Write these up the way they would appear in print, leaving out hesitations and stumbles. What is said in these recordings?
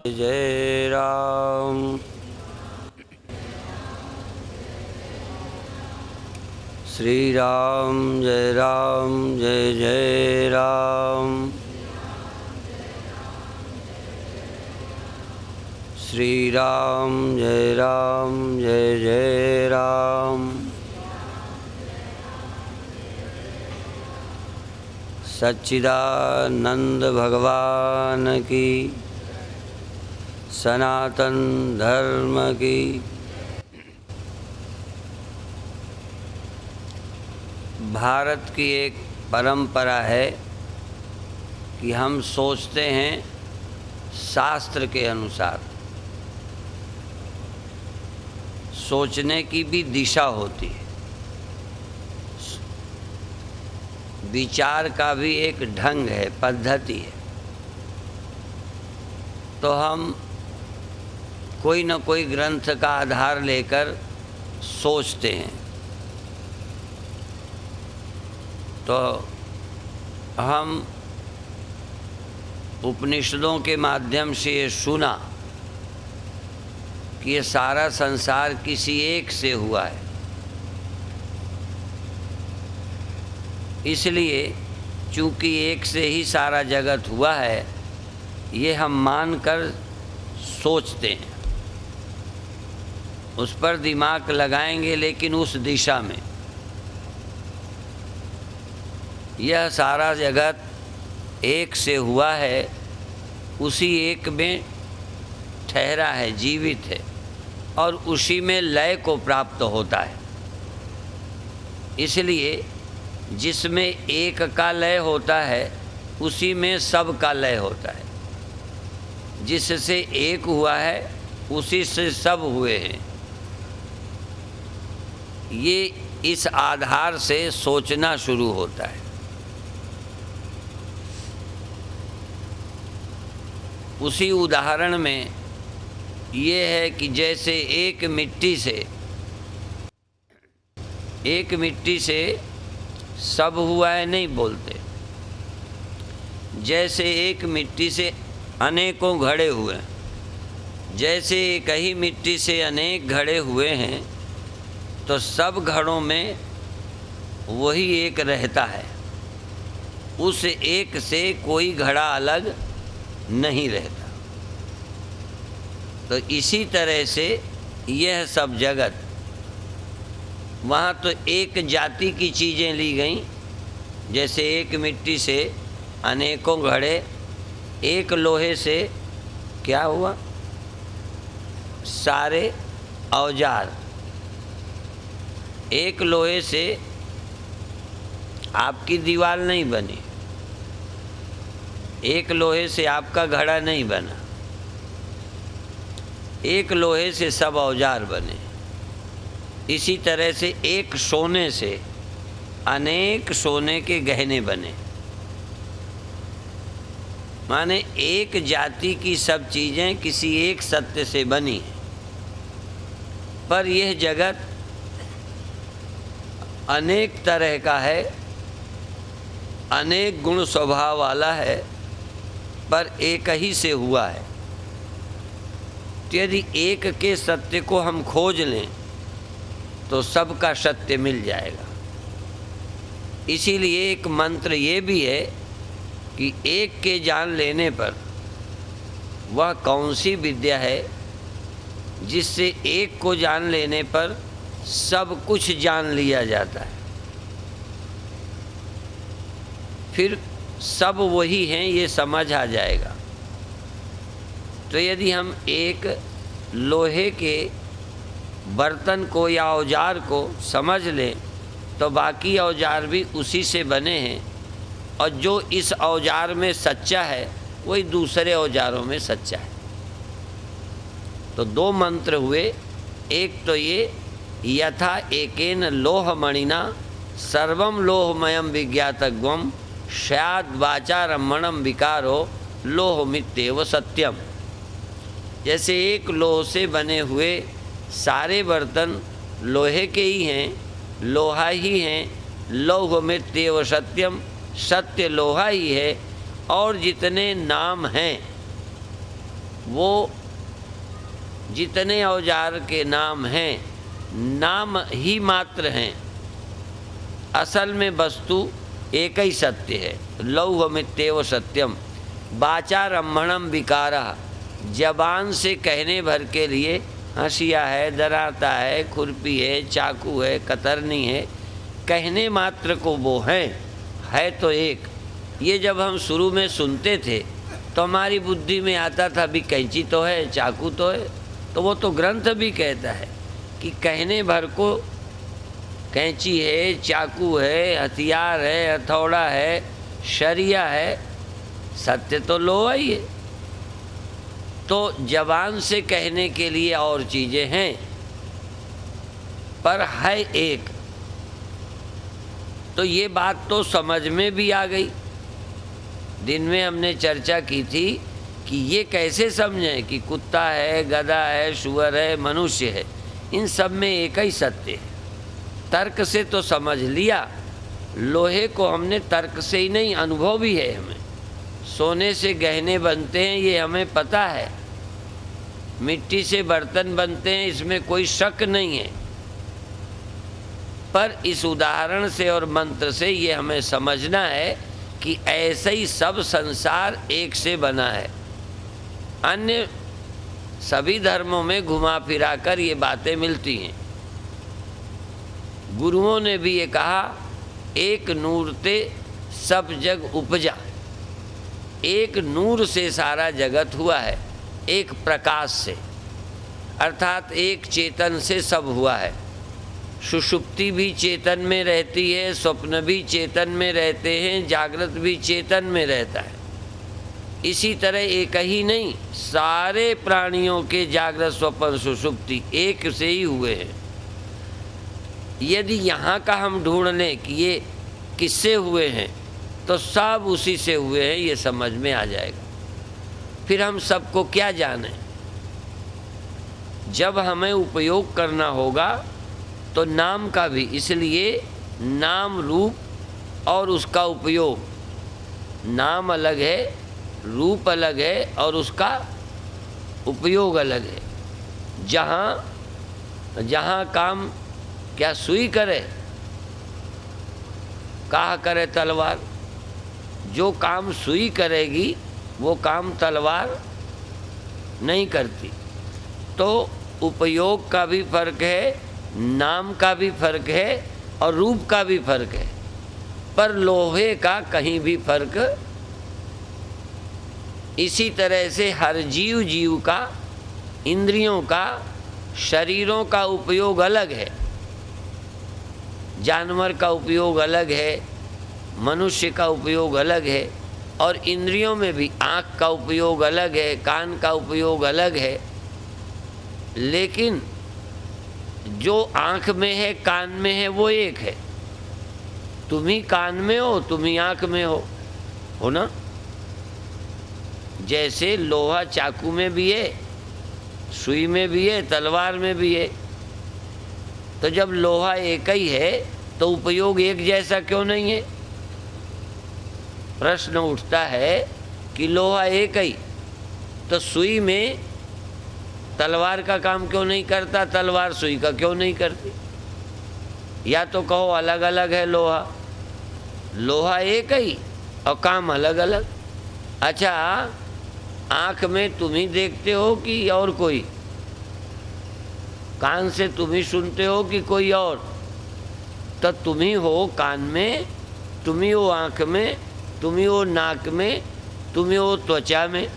जय राम। श्री राम जय जय राम। श्री राम जय जय राम। सच्चिदानंद भगवान की, सनातन धर्म की। भारत की एक परंपरा है कि हम सोचते हैं शास्त्र के अनुसार। सोचने की भी दिशा होती है, विचार का भी एक ढंग है, पद्धति है। तो हम कोई न कोई ग्रंथ का आधार लेकर सोचते हैं। तो हम उपनिषदों के माध्यम से ये सुना कि ये सारा संसार किसी एक से हुआ है, इसलिए चूँकि एक से ही सारा जगत हुआ है, ये हम मानकर सोचते हैं। उस पर दिमाग लगाएंगे, लेकिन उस दिशा में। यह सारा जगत एक से हुआ है, उसी एक में ठहरा है, जीवित है, और उसी में लय को प्राप्त होता है। इसलिए जिसमें एक का लय होता है, उसी में सब का लय होता है। जिससे एक हुआ है, उसी से सब हुए हैं। ये इस आधार से सोचना शुरू होता है। उसी उदाहरण में ये है कि जैसे एक मिट्टी से सब हुआ है नहीं बोलते। जैसे एक मिट्टी से अनेकों घड़े हुए हैं, जैसे एक ही मिट्टी से अनेक घड़े हुए हैं, तो सब घड़ों में वही एक रहता है। उस एक से कोई घड़ा अलग नहीं रहता। तो इसी तरह से यह सब जगत, वहाँ तो एक जाति की चीज़ें ली गईं, जैसे एक मिट्टी से अनेकों घड़े, एक लोहे से क्या हुआ, सारे औजार। एक लोहे से आपकी दीवार नहीं बनी, एक लोहे से आपका घड़ा नहीं बना, एक लोहे से सब औजार बने। इसी तरह से एक सोने से अनेक सोने के गहने बने। माने एक जाति की सब चीज़ें किसी एक सत्य से बनी हैं। पर यह जगत अनेक तरह का है, अनेक गुण स्वभाव वाला है, पर एक ही से हुआ है। तो यदि एक के सत्य को हम खोज लें तो सबका सत्य मिल जाएगा। इसीलिए एक मंत्र ये भी है कि एक के जान लेने पर वह कौन सी विद्या है जिससे एक को जान लेने पर सब कुछ जान लिया जाता है। फिर सब वही हैं, ये समझ आ जाएगा। तो यदि हम एक लोहे के बर्तन को या औजार को समझ लें तो बाकी औजार भी उसी से बने हैं, और जो इस औजार में सच्चा है वही दूसरे औजारों में सच्चा है। तो दो मंत्र हुए। एक तो ये, यथा एकेन लोहमणिना सर्वम लोहमयम विज्ञातग्वम स्याद् वाचारमणम विकारो लोहमित्येव सत्यम। जैसे एक लोह से बने हुए सारे बर्तन लोहे के ही हैं, लोहा ही हैं, लोहमित्येव सत्यम, सत्य लोहा ही है। और जितने नाम हैं वो जितने औजार के नाम हैं, नाम ही मात्र हैं। असल में वस्तु एक ही सत्य है। लौहमित्येव सत्यम वाचारम्भणम विकारः। जबान से कहने भर के लिए हंसिया है, दराता है, खुरपी है, चाकू है, कतरनी है, कहने मात्र को वो है तो एक। ये जब हम शुरू में सुनते थे तो हमारी बुद्धि में आता था भी कैंची तो है, चाकू तो है, तो वो तो ग्रंथ भी कहता है कि कहने भर को कैंची है, चाकू है, हथियार है, हथौड़ा है, शरिया है, सत्य तो लोहा ही है। तो जबान से कहने के लिए और चीज़ें हैं, पर है एक। तो ये बात तो समझ में भी आ गई। दिन में हमने चर्चा की थी कि ये कैसे समझें कि कुत्ता है, गधा है, शुअर है, मनुष्य है, इन सब में एक ही सत्य है। तर्क से तो समझ लिया, लोहे को हमने तर्क से ही नहीं, अनुभव भी है हमें। सोने से गहने बनते हैं ये हमें पता है, मिट्टी से बर्तन बनते हैं इसमें कोई शक नहीं है। पर इस उदाहरण से और मंत्र से ये हमें समझना है कि ऐसे ही सब संसार एक से बना है। अन्य सभी धर्मों में घुमा फिरा कर ये बातें मिलती हैं। गुरुओं ने भी ये कहा, एक नूर ते सब जग उपजा। एक नूर से सारा जगत हुआ है, एक प्रकाश से, अर्थात एक चेतन से सब हुआ है। सुषुप्ति भी चेतन में रहती है, स्वप्न भी चेतन में रहते हैं, जागृत भी चेतन में रहता है। इसी तरह एक ही नहीं, सारे प्राणियों के जागृत स्वप्न सुषुप्ति एक से ही हुए हैं। यदि यहाँ का हम ढूंढ लें कि ये किससे हुए हैं, तो सब उसी से हुए हैं, ये समझ में आ जाएगा। फिर हम सबको क्या जाने। जब हमें उपयोग करना होगा तो नाम का भी, इसलिए नाम रूप और उसका उपयोग, नाम अलग है, रूप अलग है और उसका उपयोग अलग है। जहाँ काम क्या सुई करे, कहा करे तलवार। जो काम सुई करेगी वो काम तलवार नहीं करती। तो उपयोग का भी फर्क है, नाम का भी फर्क है और रूप का भी फर्क है, पर लोहे का कहीं भी फर्क। इसी तरह से हर जीव का, इंद्रियों का, शरीरों का उपयोग अलग है। जानवर का उपयोग अलग है, मनुष्य का उपयोग अलग है, और इंद्रियों में भी आँख का उपयोग अलग है, कान का उपयोग अलग है। लेकिन जो आँख में है, कान में है, वो एक है। तुम ही कान में हो, तुम ही आँख में हो ना। जैसे लोहा चाकू में भी है, सुई में भी है, तलवार में भी है। तो जब लोहा एक ही है तो उपयोग एक जैसा क्यों नहीं है? प्रश्न उठता है कि लोहा एक ही, तो सुई में तलवार का काम क्यों नहीं करता, तलवार सुई का क्यों नहीं करती? या तो कहो अलग अलग है लोहा, लोहा एक ही और काम अलग अलग। अच्छा, आँख में तुम ही देखते हो कि और कोई? कान से तुम ही सुनते हो कि कोई और? तो तुम ही हो कान में, तुम ही हो आँख में, तुम ही हो नाक में, तुम ही हो त्वचा में।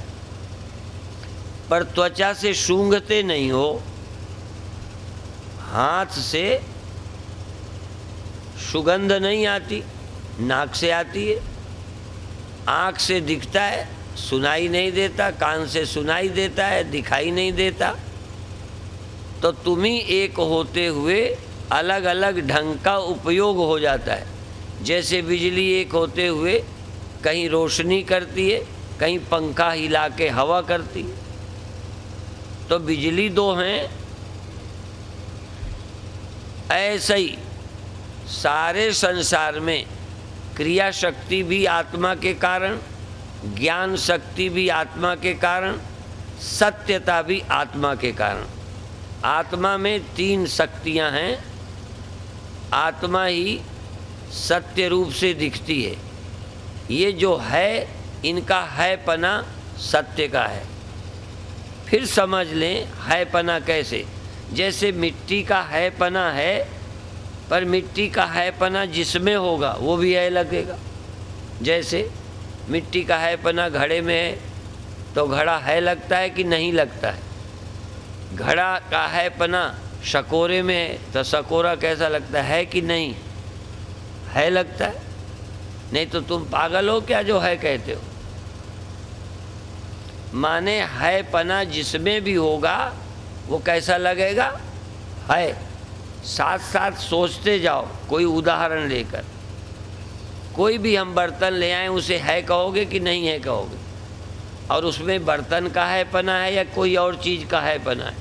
पर त्वचा से सूंघते नहीं हो, हाथ से सुगंध नहीं आती, नाक से आती है। आँख से दिखता है, सुनाई नहीं देता, कान से सुनाई देता है, दिखाई नहीं देता। तो तुम ही एक होते हुए अलग अलग ढंग का उपयोग हो जाता है। जैसे बिजली एक होते हुए कहीं रोशनी करती है, कहीं पंखा हिला के हवा करती है। तो बिजली दो हैं। ऐसे ही सारे संसार में क्रिया शक्ति भी आत्मा के कारण, ज्ञान शक्ति भी आत्मा के कारण, सत्यता भी आत्मा के कारण। आत्मा में 3 शक्तियां हैं, आत्मा ही सत्य रूप से दिखती है। ये जो है, इनका हैपना सत्य का है। फिर समझ लें हैपना कैसे। जैसे मिट्टी का हैपना है, पर मिट्टी का हैपना जिसमें होगा वो भी है लगेगा। जैसे मिट्टी का हैपना घड़े में है तो घड़ा है लगता है कि नहीं लगता है। घड़ा का हैपना शकोरे में है तो शकोरा कैसा लगता है कि नहीं है लगता है। नहीं तो तुम पागल हो क्या जो है कहते हो। माने हैपना जिसमें भी होगा वो कैसा लगेगा, है। साथ साथ सोचते जाओ कोई उदाहरण लेकर। कोई भी हम बर्तन ले आए उसे है कहोगे कि नहीं है कहोगे, और उसमें बर्तन का हैपना है या कोई और चीज़ का हैपना है।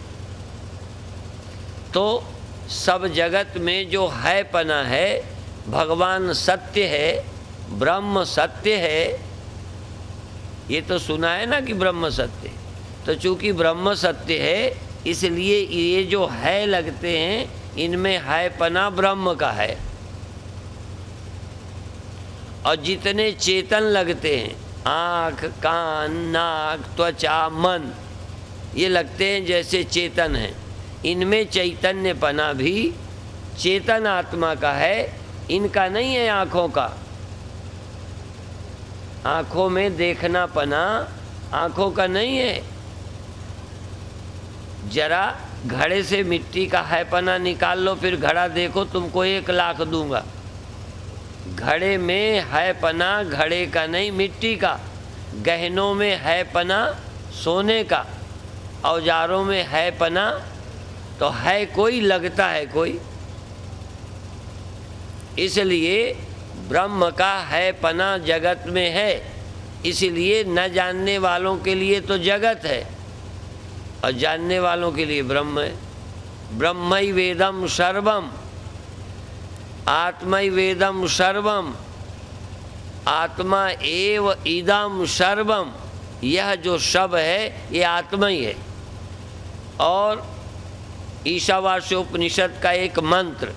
तो सब जगत में जो हैपना है, भगवान सत्य है, ब्रह्म सत्य है। ये तो सुना है ना कि ब्रह्म सत्य। तो चूंकि ब्रह्म सत्य है इसलिए ये जो है लगते हैं इनमें हैपना ब्रह्म का है। और जितने चेतन लगते हैं, आँख, कान, नाक, त्वचा, मन, ये लगते हैं जैसे चेतन हैं। इनमें चैतन्यपना भी चेतन आत्मा का है, इनका नहीं है आँखों का। आँखों में देखनापना आँखों का नहीं है। जरा घड़े से मिट्टी का हैपना निकाल लो, फिर घड़ा देखो, तुमको 1 लाख दूंगा। घड़े में हैपना घड़े का नहीं, मिट्टी का। गहनों में हैपना सोने का। औजारों में हैपना तो है कोई, लगता है कोई। इसलिए ब्रह्म का हैपना जगत में है। इसलिए न जानने वालों के लिए तो जगत है और जानने वालों के लिए ब्रह्म है। ब्रह्मै वेदम सर्वम, आत्मै वेदम सर्वम, आत्मा एव इदम सर्वम। यह जो सब है ये आत्मा ही है। और ईशावास्य उपनिषद का एक मंत्र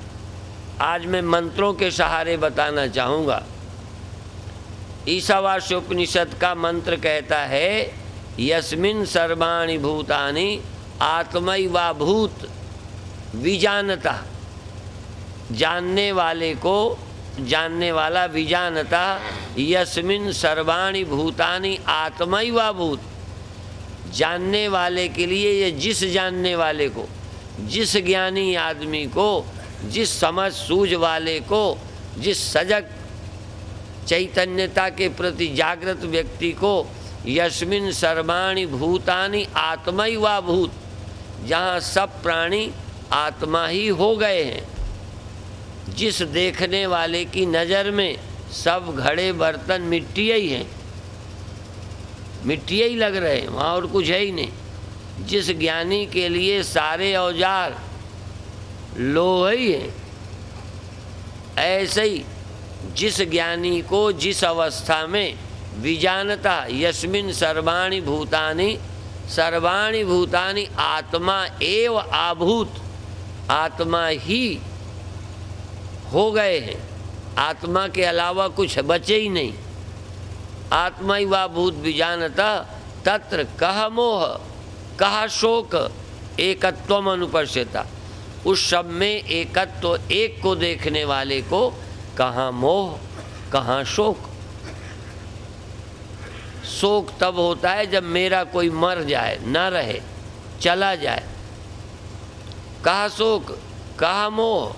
आज मैं मंत्रों के सहारे बताना चाहूँगा। ईशावास्य उपनिषद का मंत्र कहता है, यस्मिन् सर्वाणि भूतानि आत्मैवा भूत विजानता। जानने वाले को जानने वाला विजानता, यस्मिन् सर्वाणि भूतानि आत्मैवा भूत। जानने वाले के लिए, ये जिस जानने वाले को, जिस ज्ञानी आदमी को, जिस समझ सूझ वाले को, जिस सजग चैतन्यता के प्रति जागृत व्यक्ति को, यस्मिन् सर्वाणि भूतानि आत्मैवा भूत, जहाँ सब प्राणी आत्मा ही हो गए हैं। जिस देखने वाले की नज़र में सब घड़े बर्तन मिट्टी ही हैं, मिट्टी ही लग रहे हैं, वहाँ और कुछ है ही नहीं। जिस ज्ञानी के लिए सारे औजार लोहा ही है, ऐसे ही जिस ज्ञानी को जिस अवस्था में विजानता, यस्मिन् सर्वाणि भूतानि, सर्वाणि भूतानि आत्मा एव आभूत, आत्मा ही हो गए हैं, आत्मा के अलावा कुछ बचे ही नहीं। आत्मा ही वा भूत विजानता तत्र कह मोह कह शोक एकत्वम अनुपश्यता। उस सब में एकत्व, एक को देखने वाले को कहाँ मोह कहाँ शोक। शोक तब होता है जब मेरा कोई मर जाए, ना रहे, चला जाए। कहाँ शोक कहाँ मोह।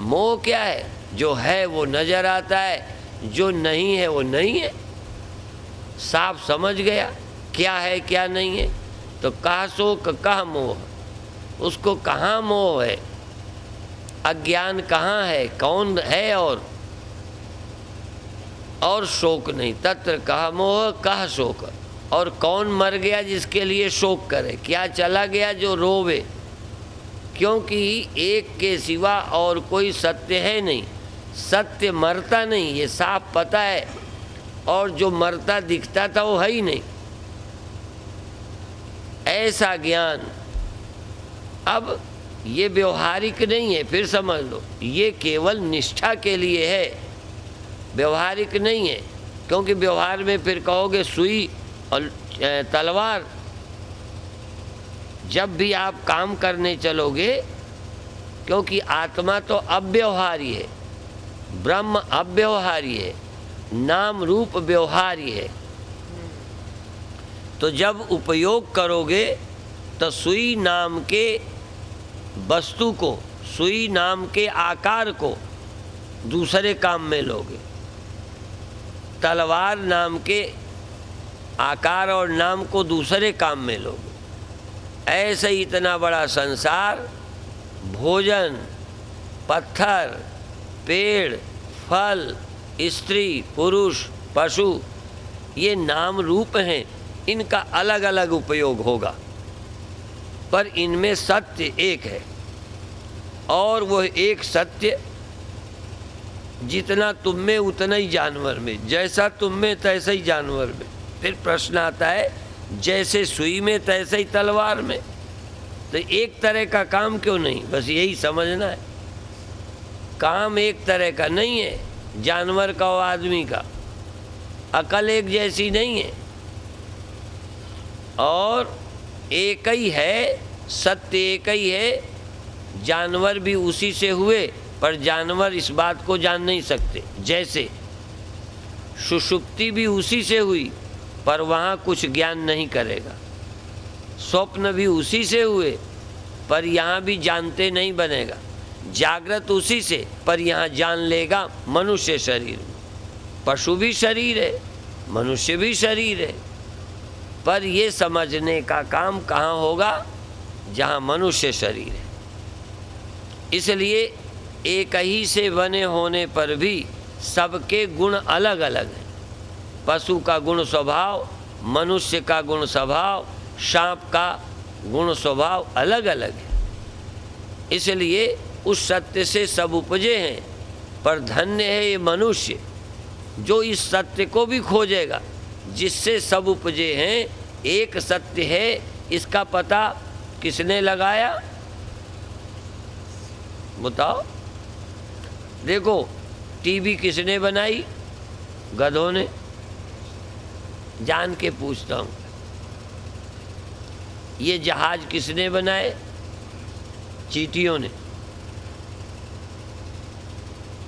मोह क्या है? जो है वो नजर आता है, जो नहीं है वो नहीं है। साफ समझ गया क्या है क्या नहीं है। तो कहाँ शोक कहाँ मोह, उसको कहाँ मोह है, अज्ञान कहाँ है, कौन है और शोक नहीं। तत्र कहाँ मोह कहाँ शोक। और कौन मर गया जिसके लिए शोक करे, क्या चला गया जो रोवे। क्योंकि एक के सिवा और कोई सत्य है नहीं, सत्य मरता नहीं, ये साफ पता है। और जो मरता दिखता था वो है ही नहीं। ऐसा ज्ञान। अब ये व्यवहारिक नहीं है, फिर समझ लो, ये केवल निष्ठा के लिए है, व्यवहारिक नहीं है। क्योंकि व्यवहार में फिर कहोगे सुई और तलवार। जब भी आप काम करने चलोगे, क्योंकि आत्मा तो अव्यवहारी है, ब्रह्म अव्यवहारी है, नाम रूप व्यवहारी है। तो जब उपयोग करोगे तो सुई नाम के वस्तु को, सुई नाम के आकार को दूसरे काम में लोगे, तलवार नाम के आकार और नाम को दूसरे काम में लोगे। ऐसे ही इतना बड़ा संसार, भोजन, पत्थर, पेड़, फल, स्त्री, पुरुष, पशु, ये नाम रूप हैं, इनका अलग अलग उपयोग होगा, पर इनमें सत्य एक है। और वह एक सत्य जितना तुम में उतना ही जानवर में, जैसा तुम में तैसा ही जानवर में। फिर प्रश्न आता है, जैसे सुई में तैसे ही तलवार में, तो एक तरह का काम क्यों नहीं? बस यही समझना है, काम एक तरह का नहीं है, जानवर का और आदमी का। अकल एक जैसी नहीं है, और एक ही है, सत्य एक ही है। जानवर भी उसी से हुए, पर जानवर इस बात को जान नहीं सकते। जैसे सुषुप्ति भी उसी से हुई, पर वहाँ कुछ ज्ञान नहीं करेगा। स्वप्न भी उसी से हुए, पर यहाँ भी जानते नहीं बनेगा। जागृत उसी से, पर यहाँ जान लेगा मनुष्य शरीर में। पशु भी शरीर है, मनुष्य भी शरीर है, पर ये समझने का काम कहाँ होगा? जहाँ मनुष्य शरीर है। इसलिए एक ही से बने होने पर भी सबके गुण अलग अलग हैं। पशु का गुण स्वभाव, मनुष्य का गुण स्वभाव, सांप का गुण स्वभाव अलग अलग है। इसलिए उस सत्य से सब उपजे हैं, पर धन्य है ये मनुष्य जो इस सत्य को भी खोजेगा जिससे सब उपजे हैं। एक सत्य है, इसका पता किसने लगाया? बताओ। देखो, टीवी किसने बनाई? गधों ने। जान के पूछता हूँ। ये जहाज किसने बनाए? चींटियों ने।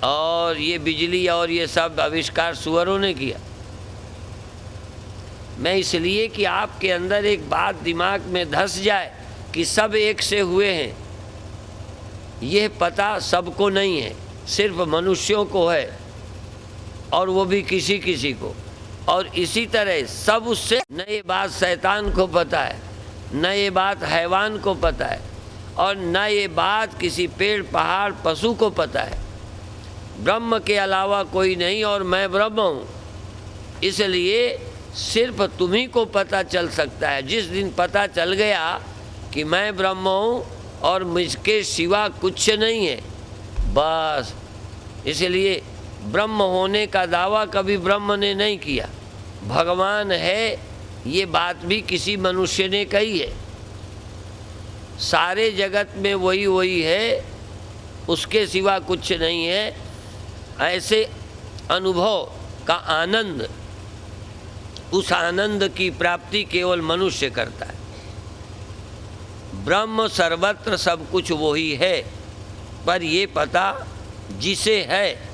और ये बिजली और ये सब आविष्कार सुअरों ने किया। मैं इसलिए कि आपके अंदर एक बात दिमाग में धस जाए कि सब एक से हुए हैं, यह पता सबको नहीं है, सिर्फ मनुष्यों को है, और वो भी किसी किसी को। और इसी तरह सब उससे, न ये बात शैतान को पता है, न ये बात हैवान को पता है, और न ये बात किसी पेड़ पहाड़ पशु को पता है। ब्रह्म के अलावा कोई नहीं, और मैं ब्रह्म हूँ। इसलिए सिर्फ तुम्ही को पता चल सकता है। जिस दिन पता चल गया कि मैं ब्रह्म हूँ और मुझके सिवा कुछ नहीं है, बस। इसलिए ब्रह्म होने का दावा कभी ब्रह्म ने नहीं किया। भगवान है ये बात भी किसी मनुष्य ने कही है। सारे जगत में वही वही है, उसके सिवा कुछ नहीं है। ऐसे अनुभव का आनंद, उस आनंद की प्राप्ति केवल मनुष्य करता है। ब्रह्म सर्वत्र सब कुछ वही है, पर ये पता जिसे है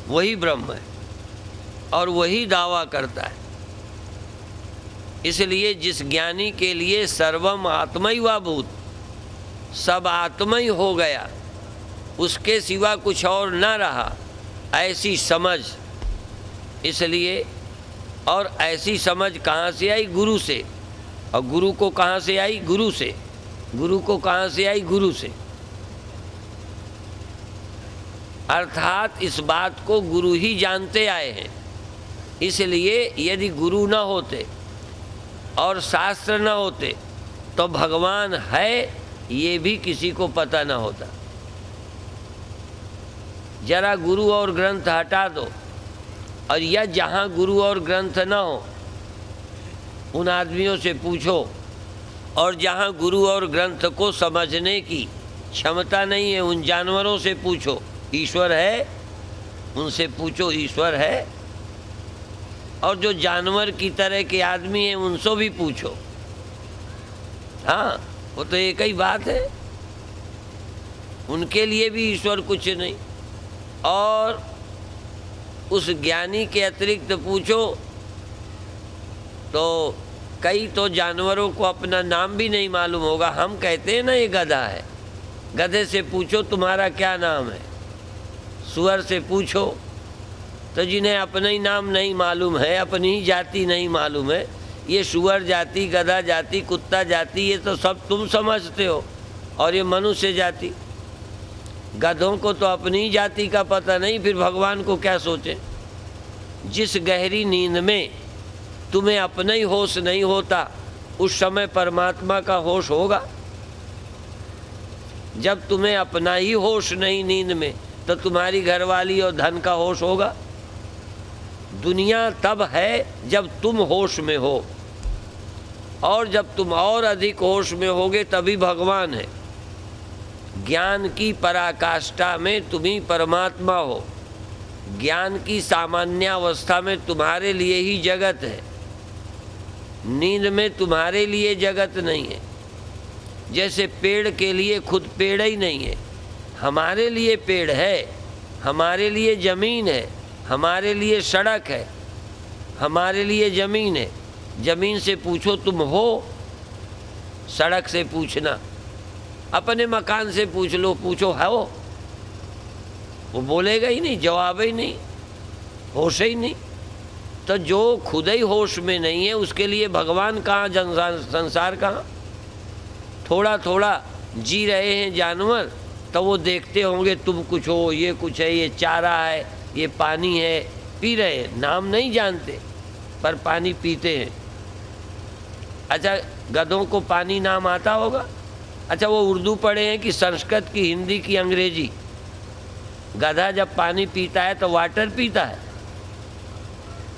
वही ब्रह्म है, और वही दावा करता है। इसलिए जिस ज्ञानी के लिए सर्वम आत्मैव भूत, सब आत्मा ही हो गया, उसके सिवा कुछ और न रहा, ऐसी समझ। इसलिए, और ऐसी समझ कहाँ से आई? गुरु से। और गुरु को कहाँ से आई? गुरु से। गुरु को कहाँ से आई? गुरु से। अर्थात इस बात को गुरु ही जानते आए हैं। इसलिए यदि गुरु न होते और शास्त्र न होते तो भगवान है ये भी किसी को पता न होता। जरा गुरु और ग्रंथ हटा दो, और या जहाँ गुरु और ग्रंथ न हो, उन आदमियों से पूछो और जहाँ गुरु और ग्रंथ को समझने की क्षमता नहीं है, उन जानवरों से पूछो ईश्वर है, उनसे पूछो ईश्वर है। और जो जानवर की तरह के आदमी हैं उनसे भी पूछो। हाँ, वो तो एक ही बात है, उनके लिए भी ईश्वर कुछ नहीं। और उस ज्ञानी के अतिरिक्त पूछो तो कई तो जानवरों को अपना नाम भी नहीं मालूम होगा। हम कहते हैं ना ये गधा है, गधे से पूछो तुम्हारा क्या नाम है। सुअर से पूछो तो जिन्हें अपना ही नाम नहीं मालूम है, अपनी ही जाति नहीं मालूम है, ये सुअर जाति, गधा जाति, कुत्ता जाति, ये तो सब तुम समझते हो। और ये मनुष्य जाति, गधों को तो अपनी ही जाति का पता नहीं, फिर भगवान को क्या सोचे। जिस गहरी नींद में तुम्हें अपना ही होश नहीं होता, उस समय परमात्मा का होश होगा। जब तुम्हें अपना ही होश नहीं नींद में, तो तुम्हारी घरवाली और धन का होश होगा। दुनिया तब है जब तुम होश में हो, और जब तुम और अधिक होश में होगे तभी भगवान है। ज्ञान की पराकाष्ठा में तुम ही परमात्मा हो। ज्ञान की सामान्य अवस्था में तुम्हारे लिए ही जगत है, नींद में तुम्हारे लिए जगत नहीं है। जैसे पेड़ के लिए खुद पेड़ ही नहीं है, हमारे लिए पेड़ है, हमारे लिए ज़मीन है, हमारे लिए सड़क है, हमारे लिए ज़मीन है। ज़मीन से पूछो तुम हो, सड़क से पूछना, अपने मकान से पूछ लो, पूछो है वो बोलेगा ही नहीं, जवाब ही नहीं, होश ही नहीं। तो जो खुद ही होश में नहीं है उसके लिए भगवान कहाँ, संसार कहाँ। थोड़ा थोड़ा जी रहे हैं जानवर, तो वो देखते होंगे तुम कुछ हो, ये कुछ है, ये चारा है, ये पानी है, पी रहे हैं, नाम नहीं जानते पर पानी पीते हैं। अच्छा, गधों को पानी नाम आता होगा? अच्छा, वो उर्दू पढ़े हैं कि संस्कृत की, हिंदी की, अंग्रेजी? गधा जब पानी पीता है तो वाटर पीता है,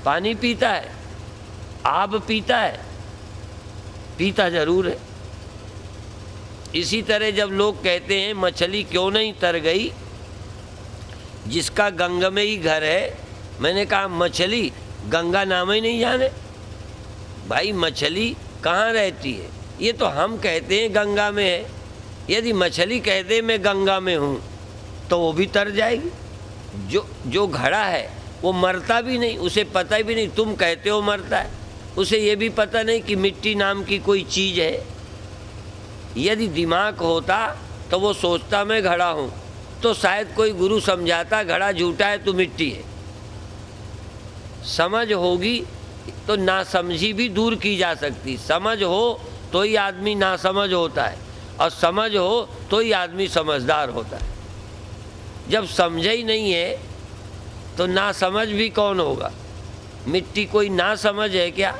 पानी पीता है, आब पीता है, पीता जरूर है। इसी तरह जब लोग कहते हैं मछली क्यों नहीं तर गई जिसका गंगा में ही घर है, मैंने कहा मछली गंगा नाम ही नहीं जाने भाई, मछली कहाँ रहती है? ये तो हम कहते हैं गंगा में है। यदि मछली कहते मैं गंगा में हूँ तो वो भी तर जाएगी। जो घड़ा है वो मरता भी नहीं, उसे पता भी नहीं, तुम कहते हो मरता है, उसे ये भी पता नहीं कि मिट्टी नाम की कोई चीज़ है। यदि दिमाग होता तो वो सोचता मैं घड़ा हूँ, तो शायद कोई गुरु समझाता घड़ा झूठा है, तू मिट्टी है। समझ होगी तो नासमझी भी दूर की जा सकती। समझ हो तो ही आदमी नासमझ होता है, और समझ हो तो ही आदमी समझदार होता है। जब समझे ही नहीं है तो नासमझ भी कौन होगा? मिट्टी कोई नासमझ है क्या?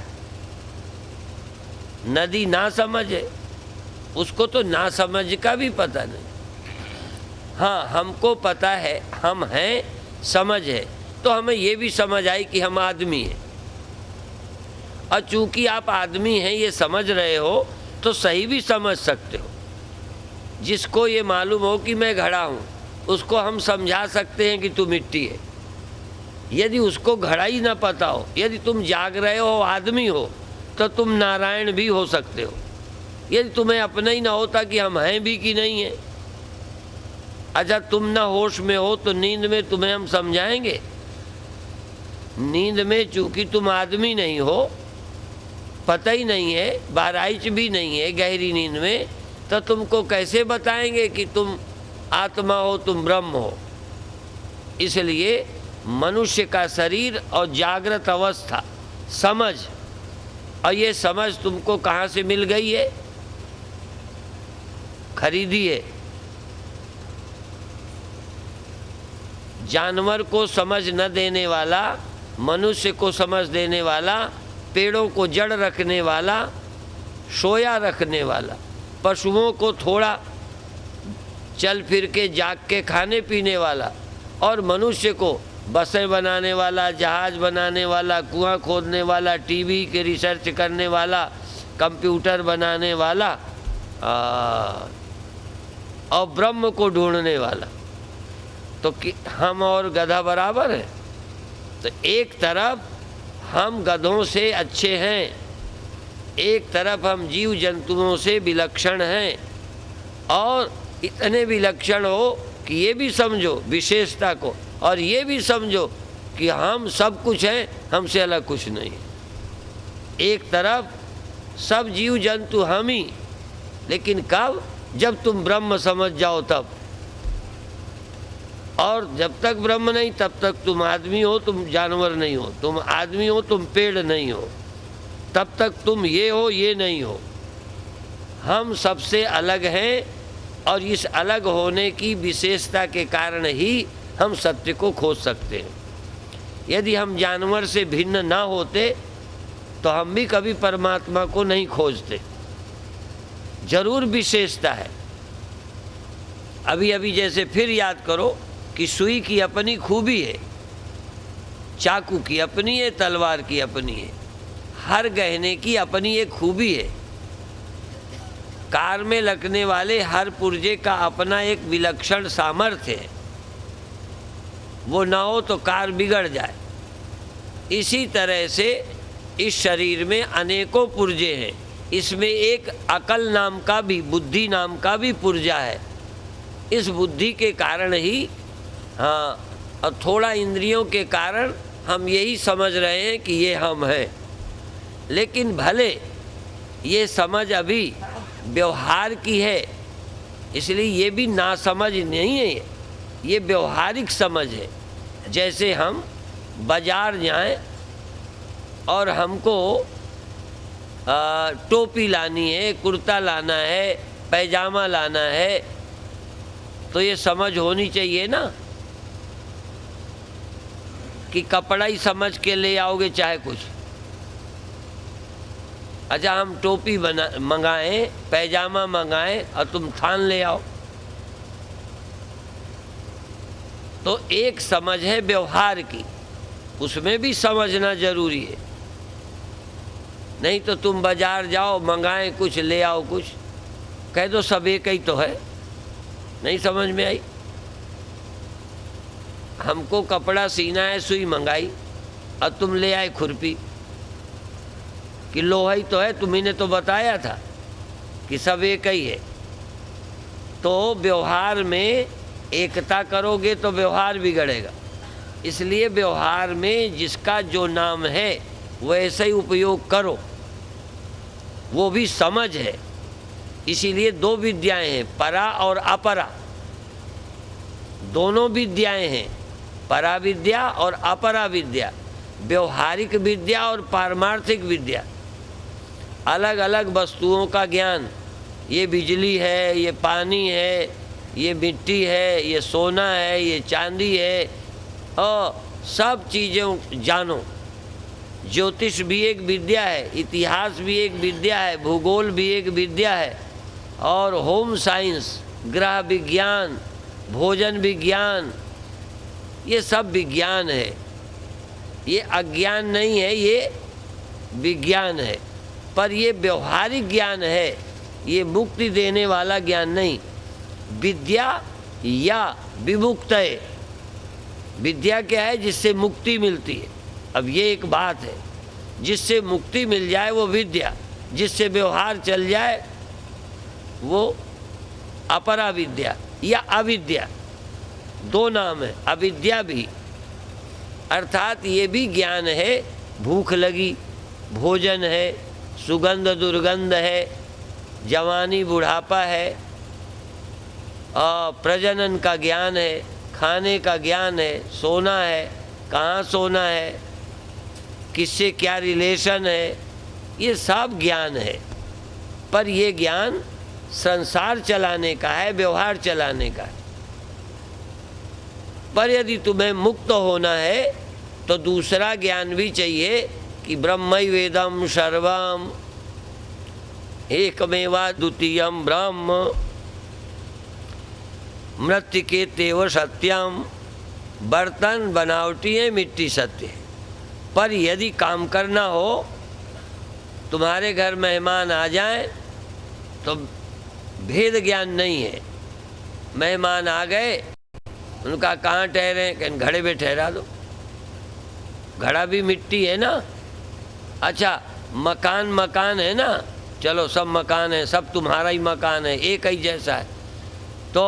नदी नासमझ है, उसको तो नासमझ का भी पता नहीं। हाँ, हमको पता है हम हैं, समझ है, तो हमें ये भी समझ आई कि हम आदमी हैं। और चूंकि आप आदमी हैं ये समझ रहे हो तो सही भी समझ सकते हो। जिसको ये मालूम हो कि मैं घड़ा हूँ, उसको हम समझा सकते हैं कि तू मिट्टी है। यदि उसको घड़ा ही ना पता हो, यदि तुम जाग रहे हो, आदमी हो, तो तुम नारायण भी हो सकते हो। यदि तुम्हें अपना ही ना होता कि हम हैं भी कि नहीं हैं। अच्छा, तुम ना होश में हो तो नींद में तुम्हें हम समझाएंगे? नींद में चूंकि तुम आदमी नहीं हो, पता ही नहीं है, बाराइच भी नहीं है गहरी नींद में, तो तुमको कैसे बताएंगे कि तुम आत्मा हो, तुम ब्रह्म हो। इसलिए मनुष्य का शरीर और जागृत अवस्था समझ, और ये समझ तुमको कहाँ से मिल गई है? खरीदी है। जानवर को समझ न देने वाला, मनुष्य को समझ देने वाला, पेड़ों को जड़ रखने वाला, सोया रखने वाला, पशुओं को थोड़ा चल फिर के जाग के खाने पीने वाला, और मनुष्य को बसें बनाने वाला, जहाज़ बनाने वाला, कुआं खोदने वाला, टीवी के रिसर्च करने वाला, कंप्यूटर बनाने वाला और ब्रह्म को ढूंढने वाला, तो हम और गधा बराबर हैं? तो एक तरफ हम गधों से अच्छे हैं, एक तरफ हम जीव जंतुओं से विलक्षण हैं, और इतने विलक्षण हो कि ये भी समझो विशेषता को, और ये भी समझो कि हम सब कुछ हैं, हमसे अलग कुछ नहीं। एक तरफ सब जीव जंतु हम ही, लेकिन कब? जब तुम ब्रह्म समझ जाओ तब। और जब तक ब्रह्म नहीं तब तक तुम आदमी हो, तुम जानवर नहीं हो, तुम आदमी हो, तुम पेड़ नहीं हो, तब तक तुम ये हो ये नहीं हो। हम सबसे अलग हैं, और इस अलग होने की विशेषता के कारण ही हम सत्य को खोज सकते हैं। यदि हम जानवर से भिन्न ना होते तो हम भी कभी परमात्मा को नहीं खोजते। जरूर विशेषता है। अभी अभी जैसे फिर याद करो कि सुई की अपनी खूबी है, चाकू की अपनी है, तलवार की अपनी है, हर गहने की अपनी एक खूबी है। कार में लगने वाले हर पुर्जे का अपना एक विलक्षण सामर्थ्य है, वो ना हो तो कार बिगड़ जाए। इसी तरह से इस शरीर में अनेकों पुर्जे हैं, इसमें एक अकल नाम का भी, बुद्धि नाम का भी पुर्जा है। इस बुद्धि के कारण ही और थोड़ा इंद्रियों के कारण हम यही समझ रहे हैं कि ये हम हैं। लेकिन भले ये समझ अभी व्यवहार की है, इसलिए ये भी नासमझ नहीं है, ये व्यवहारिक समझ है। जैसे हम बाजार जाएं और हमको टोपी लानी है, कुर्ता लाना है, पैजामा लाना है, तो ये समझ होनी चाहिए ना कि कपड़ा ही समझ के ले आओगे चाहे कुछ। अच्छा, हम टोपी मंगाएं, पैजामा मंगाएं और तुम थान ले आओ, तो एक समझ है व्यवहार की, उसमें भी समझना जरूरी है। नहीं तो तुम बाजार जाओ, मंगाएं कुछ, ले आओ कुछ, कह दो सब एक ही तो है। नहीं समझ में आई? हमको कपड़ा सीना है, सुई मंगाई और तुम ले आए खुरपी कि लोहा ही तो है, तुम्ही ने तो बताया था कि सब एक ही है। तो व्यवहार में एकता करोगे तो व्यवहार बिगड़ेगा। इसलिए व्यवहार में जिसका जो नाम है वैसे ही उपयोग करो, वो भी समझ है। इसीलिए दो विद्याएं हैं, परा और अपरा, दोनों विद्याएं हैं, परा विद्या और अपरा विद्या, व्यवहारिक विद्या और पारमार्थिक विद्या। अलग अलग वस्तुओं का ज्ञान, ये बिजली है, ये पानी है, ये मिट्टी है, ये सोना है, ये चांदी है, और सब चीज़ें जानो। ज्योतिष भी एक विद्या है, इतिहास भी एक विद्या है, भूगोल भी एक विद्या है, और होम साइंस, ग्रह विज्ञान, भोजन विज्ञान, ये सब विज्ञान है। ये अज्ञान नहीं है, ये विज्ञान है। पर ये व्यवहारिक ज्ञान है, ये मुक्ति देने वाला ज्ञान नहीं। विद्या या विमुक्त है, विद्या क्या है? जिससे मुक्ति मिलती है। अब ये एक बात है, जिससे मुक्ति मिल जाए वो विद्या, जिससे व्यवहार चल जाए वो अपरा विद्या या अविद्या। दो नाम है, अविद्या भी, अर्थात ये भी ज्ञान है। भूख लगी, भोजन है, सुगंध दुर्गंध है, जवानी बुढ़ापा है, और प्रजनन का ज्ञान है, खाने का ज्ञान है, सोना है, कहाँ सोना है, किससे क्या रिलेशन है, ये सब ज्ञान है। पर ये ज्ञान संसार चलाने का है, व्यवहार चलाने का है। पर यदि तुम्हें मुक्त होना है तो दूसरा ज्ञान भी चाहिए कि ब्रह्मैवेदं सर्वम एकमेवा द्वितीयं ब्रह्म मृत्तिकेत्येव सत्यम। बर्तन बनावटी है, मिट्टी सत्य है। पर यदि काम करना हो तुम्हारे घर मेहमान आ जाएं तो भेद ज्ञान नहीं है। मेहमान आ गए, उनका कहाँ ठहरे, कहीं घड़े पे ठहरा दो, घड़ा भी मिट्टी है ना। अच्छा मकान मकान है ना, चलो सब मकान है, सब तुम्हारा ही मकान है, एक ही जैसा है। तो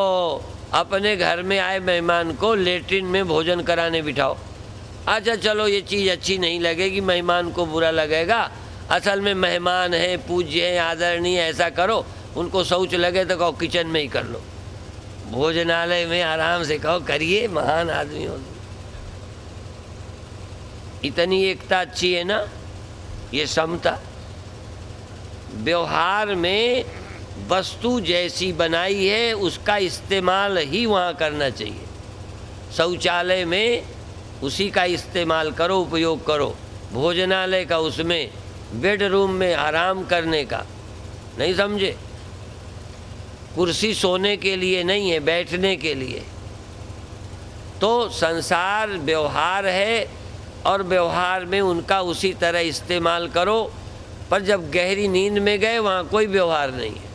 अपने घर में आए मेहमान को लेट्रिन में भोजन कराने बिठाओ। अच्छा चलो ये चीज़ अच्छी नहीं लगेगी, मेहमान को बुरा लगेगा, असल में मेहमान हैं, पूज्य हैं, आदरणीय, ऐसा करो। उनको शौच लगे तो कहो किचन में ही कर लो, भोजनालय में आराम से कहो करिए, महान आदमी हो। इतनी एकता अच्छी है ना, ये समता। व्यवहार में वस्तु जैसी बनाई है उसका इस्तेमाल ही वहाँ करना चाहिए। शौचालय में उसी का इस्तेमाल करो, उपयोग करो। भोजनालय का, उसमें बेडरूम में आराम करने का, नहीं समझे? कुर्सी सोने के लिए नहीं है, बैठने के लिए। तो संसार व्यवहार है और व्यवहार में उनका उसी तरह इस्तेमाल करो। पर जब गहरी नींद में गए वहाँ कोई व्यवहार नहीं है।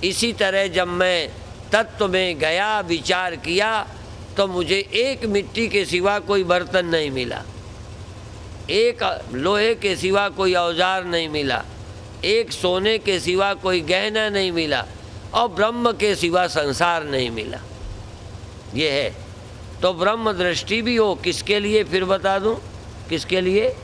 इसी तरह जब मैं तत्व में गया, विचार किया, तो मुझे एक मिट्टी के सिवा कोई बर्तन नहीं मिला, एक लोहे के सिवा कोई औजार नहीं मिला, एक सोने के सिवा कोई गहना नहीं मिला, और ब्रह्म के सिवा संसार नहीं मिला। ये है। तो ब्रह्म दृष्टि भी हो, किसके लिए फिर बता दूं, किसके लिए?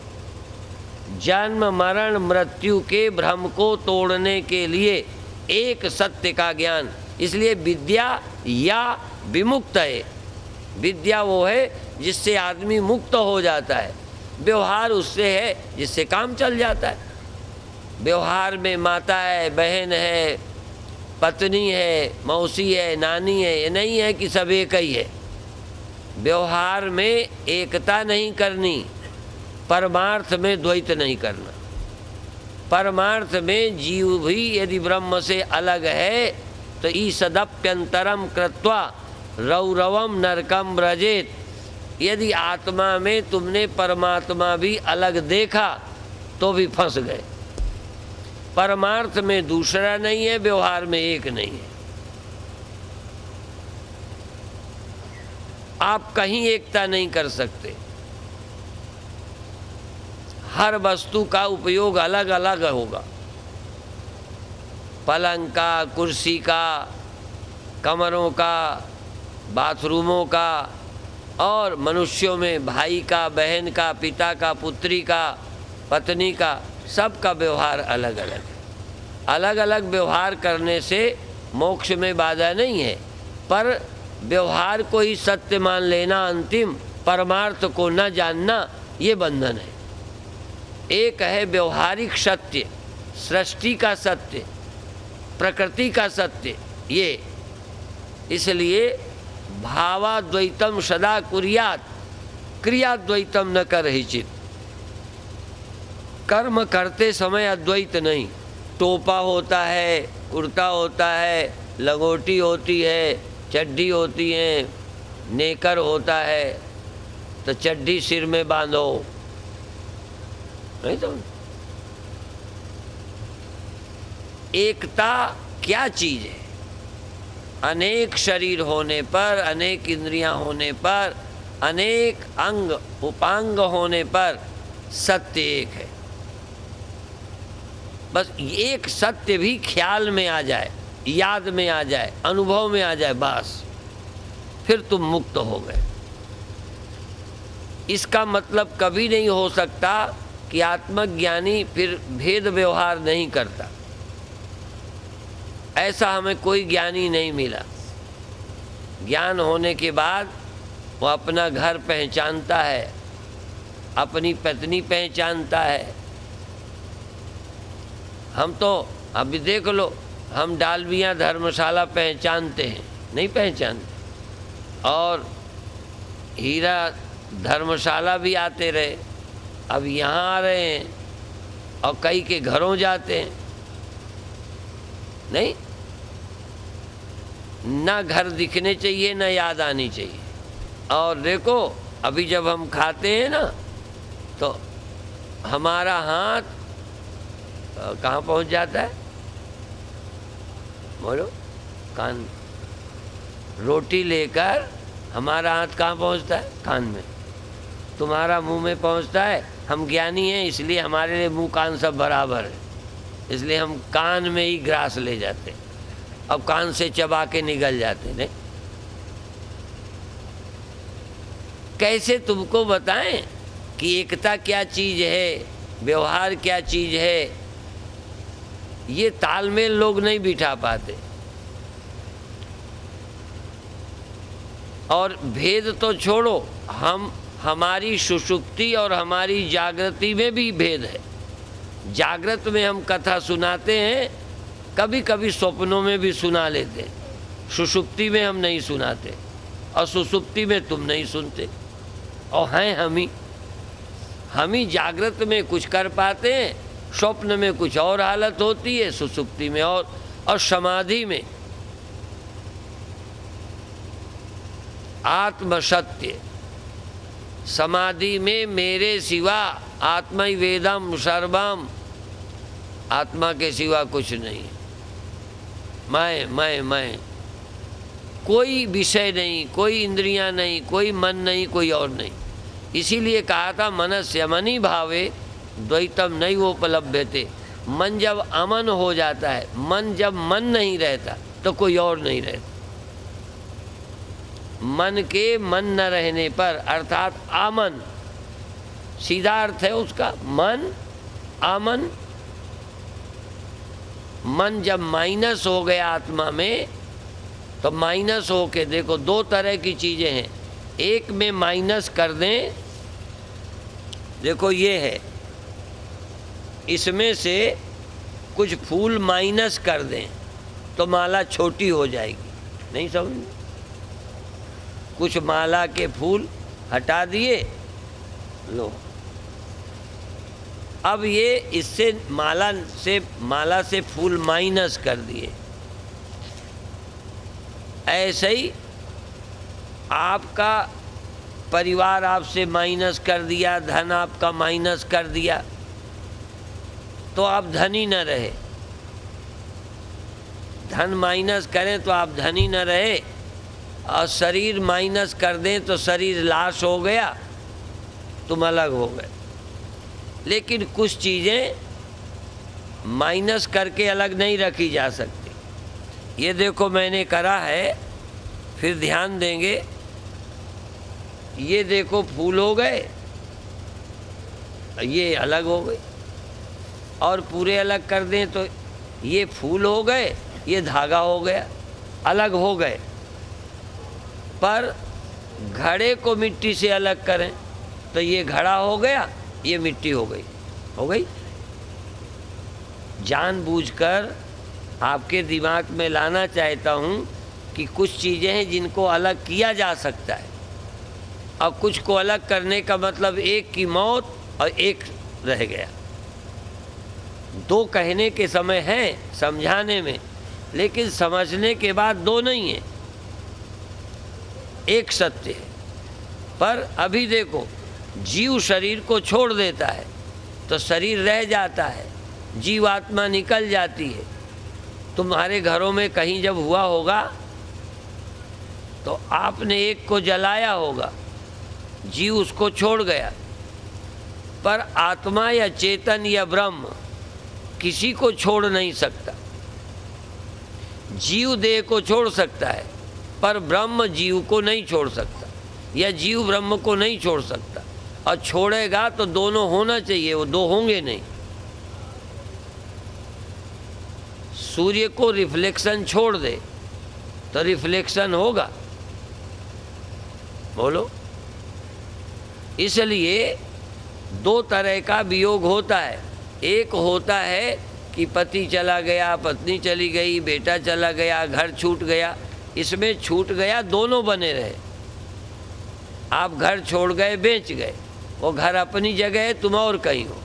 जन्म मरण मृत्यु के भ्रम को तोड़ने के लिए एक सत्य का ज्ञान। इसलिए विद्या या विमुक्त है। विद्या वो है जिससे आदमी मुक्त हो जाता है, व्यवहार उससे है जिससे काम चल जाता है। व्यवहार में माता है, बहन है, पत्नी है, मौसी है, नानी है, ये नहीं है कि सब एक ही है। व्यवहार में एकता नहीं करनी, परमार्थ में द्वैत नहीं करना। परमार्थ में जीव भी यदि ब्रह्म से अलग है तो ईसदप्यंतरम कृत्वा रौरवम नरकम व्रजेत। यदि आत्मा में तुमने परमात्मा भी अलग देखा तो भी फंस गए। परमार्थ में दूसरा नहीं है, व्यवहार में एक नहीं है। आप कहीं एकता नहीं कर सकते। हर वस्तु का उपयोग अलग अलग होगा। पलंग का, कुर्सी का, कमरों का, बाथरूमों का, और मनुष्यों में भाई का, बहन का, पिता का, पुत्री का, पत्नी का, सबका व्यवहार अलग अलग है। अलग अलग व्यवहार करने से मोक्ष में बाधा नहीं है, पर व्यवहार को ही सत्य मान लेना अंतिम, परमार्थ को न जानना, ये बंधन है। एक है व्यवहारिक सत्य, सृष्टि का सत्य, प्रकृति का सत्य, ये। इसलिए भावाद्वैतम सदा कुर्यात्, क्रियाद्वैतम न करहिचित्। कर्म करते समय अद्वैत नहीं। टोपा होता है, कुर्ता होता है, लंगोटी होती है, चड्डी होती है, नेकर होता है, तो चड्डी सिर में बांधो, नहीं तो। एकता क्या चीज है? अनेक शरीर होने पर, अनेक इंद्रियां होने पर, अनेक अंग उपांग होने पर सत्य एक है। बस एक सत्य भी ख्याल में आ जाए, याद में आ जाए, अनुभव में आ जाए, बस फिर तुम मुक्त हो गए। इसका मतलब कभी नहीं हो सकता कि आत्मज्ञानी फिर भेद व्यवहार नहीं करता। ऐसा हमें कोई ज्ञानी नहीं मिला। ज्ञान होने के बाद वो अपना घर पहचानता है, अपनी पत्नी पहचानता है। हम तो अभी देख लो, हम डालमिया धर्मशाला पहचानते हैं, नहीं पहचानते। और हीरा धर्मशाला भी आते रहे, अब यहाँ आ रहे हैं, और कई के घरों जाते हैं। नहीं, ना घर दिखने चाहिए, ना याद आनी चाहिए। और देखो अभी जब हम खाते हैं ना, तो हमारा हाथ कहाँ पहुँच जाता है? बोलो। कान। रोटी लेकर हमारा हाथ कहाँ पहुँचता है? कान में। तुम्हारा मुंह में पहुँचता है। हम ज्ञानी हैं इसलिए हमारे लिए मुंह कान सब बराबर है, इसलिए हम कान में ही ग्रास ले जाते, अब कान से चबा के निकल जाते। नहीं, कैसे तुमको बताएं कि एकता क्या चीज़ है, व्यवहार क्या चीज़ है? ये तालमेल लोग नहीं बिठा पाते। और भेद तो छोड़ो, हमारी सुषुप्ति और हमारी जागृति में भी भेद है। जागृत में हम कथा सुनाते हैं, कभी कभी स्वप्नों में भी सुना लेते हैं, सुषुप्ति में हम नहीं सुनाते, और सुषुप्ति में तुम नहीं सुनते। और हैं हम ही जागृत में कुछ कर पाते हैं, स्वप्न में कुछ और हालत होती है, सुषुप्ति में और समाधि में आत्मसत्य। समाधि में मेरे सिवा आत्मा ही वेदम सर्वम, आत्मा के सिवा कुछ नहीं। मैं, कोई विषय नहीं, कोई इंद्रियां नहीं, कोई मन नहीं, कोई और नहीं। इसीलिए कहा था मनस्य मनि भावे द्वैतम नहीं वो उपलब्धते। मन जब अमन हो जाता है, मन जब मन नहीं रहता तो कोई और नहीं रहता। मन के मन न रहने पर अर्थात आमन, सीधा अर्थ है उसका मन, आमन। मन जब माइनस हो गया आत्मा में, तो माइनस हो के देखो दो तरह की चीज़ें हैं। एक में माइनस कर दें, देखो ये है, इसमें से कुछ फूल माइनस कर दें तो माला छोटी हो जाएगी। नहीं समझ? कुछ माला के फूल हटा दिए, लो अब ये इससे माला से फूल माइनस कर दिए। ऐसे ही आपका परिवार आपसे माइनस कर दिया, धन आपका माइनस कर दिया, तो आप धनी न रहे। धन माइनस करें तो आप धनी न रहे, और शरीर माइनस कर दें तो शरीर लाश हो गया, तुम अलग हो गए। लेकिन कुछ चीज़ें माइनस करके अलग नहीं रखी जा सकती। ये देखो मैंने करा है, फिर ध्यान देंगे। ये देखो फूल हो गए, ये अलग हो गए, और पूरे अलग कर दें तो ये फूल हो गए, ये धागा हो गया, अलग हो गए। पर घड़े को मिट्टी से अलग करें तो ये घड़ा हो गया, ये मिट्टी हो गई। जानबूझकर आपके दिमाग में लाना चाहता हूँ कि कुछ चीज़ें हैं जिनको अलग किया जा सकता है, और कुछ को अलग करने का मतलब एक की मौत और एक रह गया। दो कहने के समय है समझाने में, लेकिन समझने के बाद दो नहीं है, एक सत्य है। पर अभी देखो, जीव शरीर को छोड़ देता है तो शरीर रह जाता है, जीवात्मा निकल जाती है। तुम्हारे घरों में कहीं जब हुआ होगा तो आपने एक को जलाया होगा, जीव उसको छोड़ गया। पर आत्मा या चेतन या ब्रह्म किसी को छोड़ नहीं सकता। जीव देह को छोड़ सकता है, पर ब्रह्म जीव को नहीं छोड़ सकता, या जीव ब्रह्म को नहीं छोड़ सकता। और छोड़ेगा तो दोनों होना चाहिए, वो दो होंगे नहीं। सूर्य को रिफ्लेक्शन छोड़ दे तो रिफ्लेक्शन होगा, बोलो। इसलिए दो तरह का वियोग होता है। एक होता है कि पति चला गया, पत्नी चली गई, बेटा चला गया, घर छूट गया। इसमें छूट गया दोनों बने रहे। आप घर छोड़ गए, बेच गए, वो घर अपनी जगह है, तुम और कहीं हो,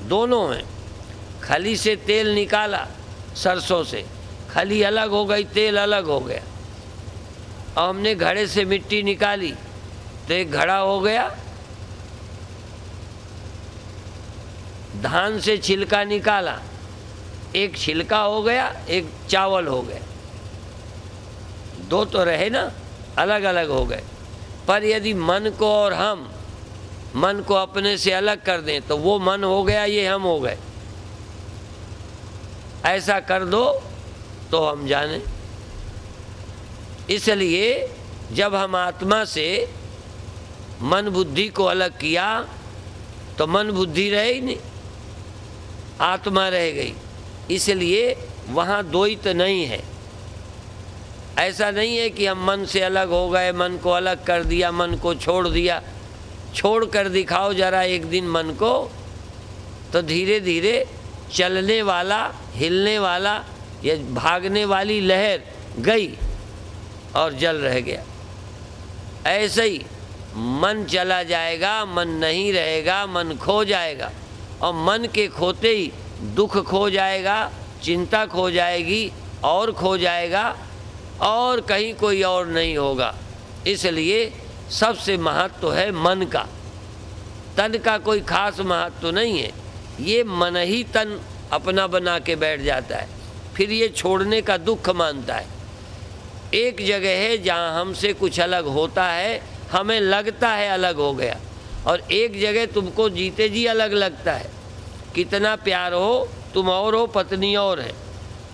दोनों हैं। खली से तेल निकाला, सरसों से खली अलग हो गई, तेल अलग हो गया। और हमने घड़े से मिट्टी निकाली तो एक घड़ा हो गया, धान से छिलका निकाला, एक छिलका हो गया, एक चावल हो गया, दो तो रहे ना, अलग अलग हो गए। पर यदि मन को और हम मन को अपने से अलग कर दें तो वो मन हो गया, ये हम हो गए। ऐसा कर दो तो हम जाने। इसलिए जब हम आत्मा से मन बुद्धि को अलग किया तो मन बुद्धि रहे ही नहीं, आत्मा रह गई। इसलिए वहाँ द्वैत नहीं है। ऐसा नहीं है कि हम मन से अलग हो गए, मन को अलग कर दिया, मन को छोड़ दिया। छोड़ कर दिखाओ जरा एक दिन मन को, तो धीरे धीरे चलने वाला, हिलने वाला या भागने वाली लहर गई और जल रह गया। ऐसे ही मन चला जाएगा, मन नहीं रहेगा, मन खो जाएगा। और मन के खोते ही दुख खो जाएगा, चिंता खो जाएगी और खो जाएगा, और कहीं कोई और नहीं होगा। इसलिए सबसे महत्व है मन का, तन का कोई खास महत्व नहीं है। ये मन ही तन अपना बना के बैठ जाता है, फिर ये छोड़ने का दुख मानता है। एक जगह है जहाँ हमसे कुछ अलग होता है, हमें लगता है अलग हो गया, और एक जगह तुमको जीते जी अलग लगता है। कितना प्यार हो तुम और हो, पत्नी और है,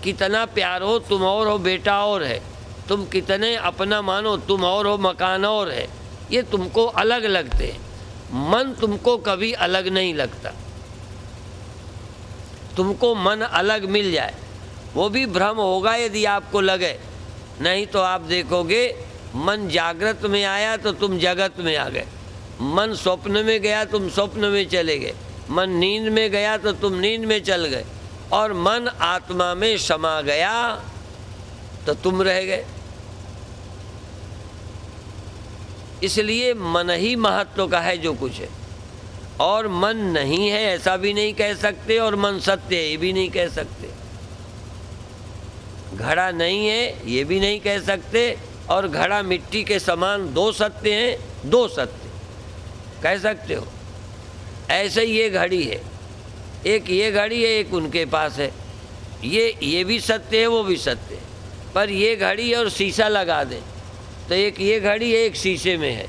कितना प्यार हो तुम और हो, बेटा और है, तुम कितने अपना मानो तुम और हो, मकान और है, ये तुमको अलग लगते हैं। मन तुमको कभी अलग नहीं लगता। तुमको मन अलग मिल जाए वो भी भ्रम होगा यदि आपको लगे, नहीं तो आप देखोगे मन जागृत में आया तो तुम जगत में आ गए, मन स्वप्न में गया तुम स्वप्न में चले गए, मन नींद में गया तो तुम नींद में चल गए, और मन आत्मा में समा गया तो तुम रह गए। इसलिए मन ही महत्व का है जो कुछ है, और मन नहीं है ऐसा भी नहीं कह सकते, और मन सत्य है ये भी नहीं कह सकते। घड़ा नहीं है ये भी नहीं कह सकते, और घड़ा मिट्टी के समान दो सत्य हैं, दो सत्य कह सकते हो। ऐसे ही ये घड़ी है, एक ये घड़ी है, एक उनके पास है, ये भी सत्य है वो भी सत्य है। पर ये घड़ी और शीशा लगा दें तो एक ये घड़ी है, एक शीशे में है,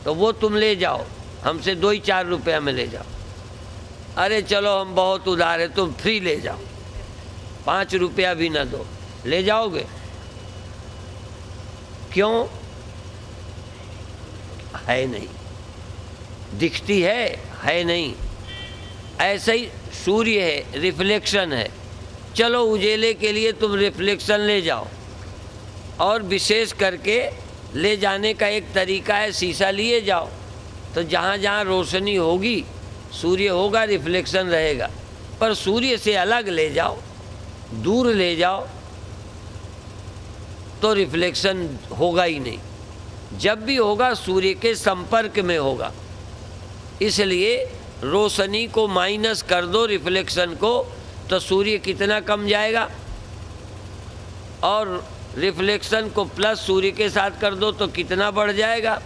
तो वो तुम ले जाओ, हमसे 2-4 रुपया में ले जाओ। अरे चलो हम बहुत उदार है, तुम फ्री ले जाओ, 5 रुपया भी ना दो, ले जाओगे? क्यों? है नहीं, दिखती है नहीं। ऐसे ही सूर्य है, रिफ्लेक्शन है, चलो उजेले के लिए तुम रिफ्लेक्शन ले जाओ। और विशेष करके ले जाने का एक तरीका है, शीशा लिए जाओ, तो जहाँ जहाँ रोशनी होगी सूर्य होगा, रिफ्लेक्शन रहेगा। पर सूर्य से अलग ले जाओ, दूर ले जाओ, तो रिफ्लेक्शन होगा ही नहीं। जब भी होगा सूर्य के संपर्क में होगा। इसलिए रोशनी को माइनस कर दो, रिफ्लेक्शन को, तो सूर्य कितना कम जाएगा, और रिफ्लेक्शन को प्लस सूर्य के साथ कर दो तो कितना बढ़ जाएगा,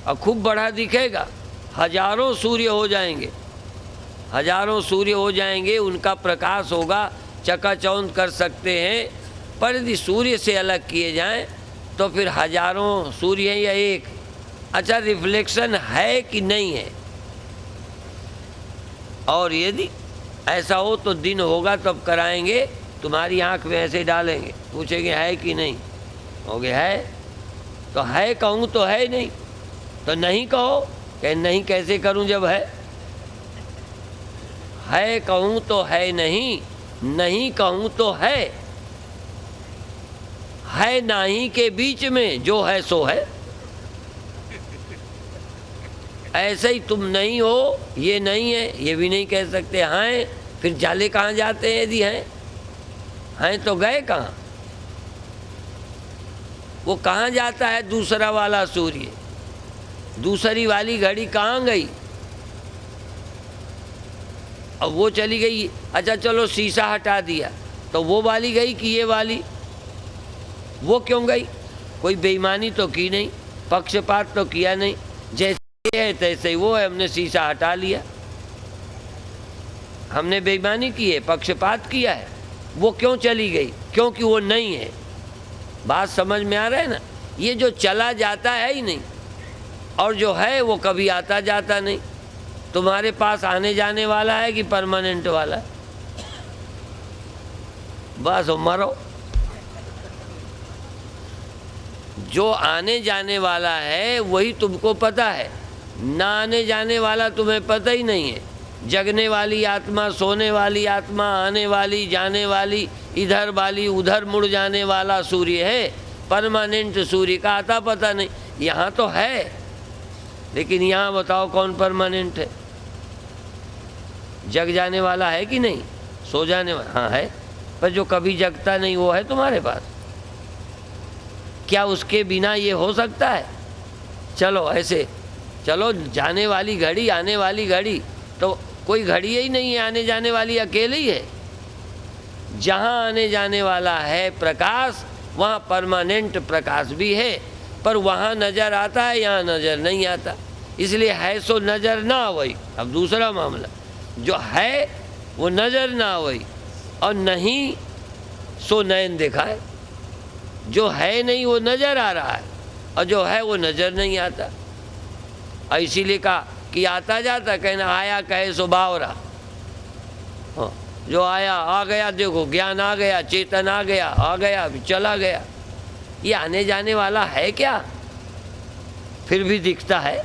और खूब बढ़ा दिखेगा। हजारों सूर्य हो जाएंगे, हजारों सूर्य हो जाएंगे, उनका प्रकाश होगा, चकाचौंध कर सकते हैं। पर यदि सूर्य से अलग किए जाएं तो फिर हजारों सूर्य हैं या एक। अच्छा, रिफ्लेक्शन है कि नहीं है? और यदि ऐसा हो तो दिन होगा तब कराएंगे, तुम्हारी आंख में ऐसे डालेंगे, पूछेंगे है कि नहीं, होगे है, तो है कहूँ तो है नहीं, तो नहीं कहो, कह नहीं कैसे करूँ जब है कहूँ तो है नहीं, नहीं कहूँ तो है नहीं के बीच में जो है सो है। ऐसे ही तुम नहीं हो, ये नहीं है, ये भी नहीं कह सकते। हैं फिर जाले कहाँ जाते हैं? यदि हैं तो गए कहाँ? वो कहाँ जाता है दूसरा वाला सूर्य? दूसरी वाली घड़ी कहाँ गई? अब वो चली गई। अच्छा चलो शीशा हटा दिया, तो वो वाली गई कि ये वाली? वो क्यों गई? कोई बेईमानी तो की नहीं, पक्षपात तो किया नहीं, जैसे है तैसे ही वो है, हमने शीशा हटा लिया। हमने बेईमानी की है, पक्षपात किया है, वो क्यों चली गई? क्योंकि वो नहीं है। बात समझ में आ रहा है ना? ये जो चला जाता है ही नहीं, और जो है वो कभी आता जाता नहीं। तुम्हारे पास आने जाने वाला है कि परमानेंट वाला है? बस मरो। जो आने जाने वाला है वही तुमको पता है, ना आने जाने वाला तुम्हें पता ही नहीं है। जगने वाली आत्मा, सोने वाली आत्मा, आने वाली, जाने वाली, इधर वाली, उधर मुड़ जाने वाला सूर्य है। परमानेंट सूर्य का आता पता नहीं। यहाँ तो है, लेकिन यहाँ बताओ कौन परमानेंट है? जग जाने वाला है कि नहीं? सो जाने वाला हाँ है, पर जो कभी जगता नहीं वो है तुम्हारे पास। क्या उसके बिना ये हो सकता है? चलो ऐसे चलो, जाने वाली घड़ी, आने वाली घड़ी, तो कोई घड़ी ही नहीं है, आने जाने वाली अकेले ही है। जहाँ आने जाने वाला है प्रकाश, वहाँ परमानेंट प्रकाश भी है, पर वहाँ नज़र आता है, यहाँ नज़र नहीं आता। इसलिए है सो नज़र ना आवई। अब दूसरा मामला, जो है वो नज़र ना आवई, और नहीं सो नयन दिखाए। जो है नहीं वो नज़र आ रहा है, और जो है वो नज़र नहीं आता। और इसीलिए कहा कि आता जाता, कहना आया कहे सो बावरा। हाँ, जो आया आ गया, देखो ज्ञान आ गया, चेतन आ गया, आ गया चला गया। ये आने जाने वाला है क्या? फिर भी दिखता है,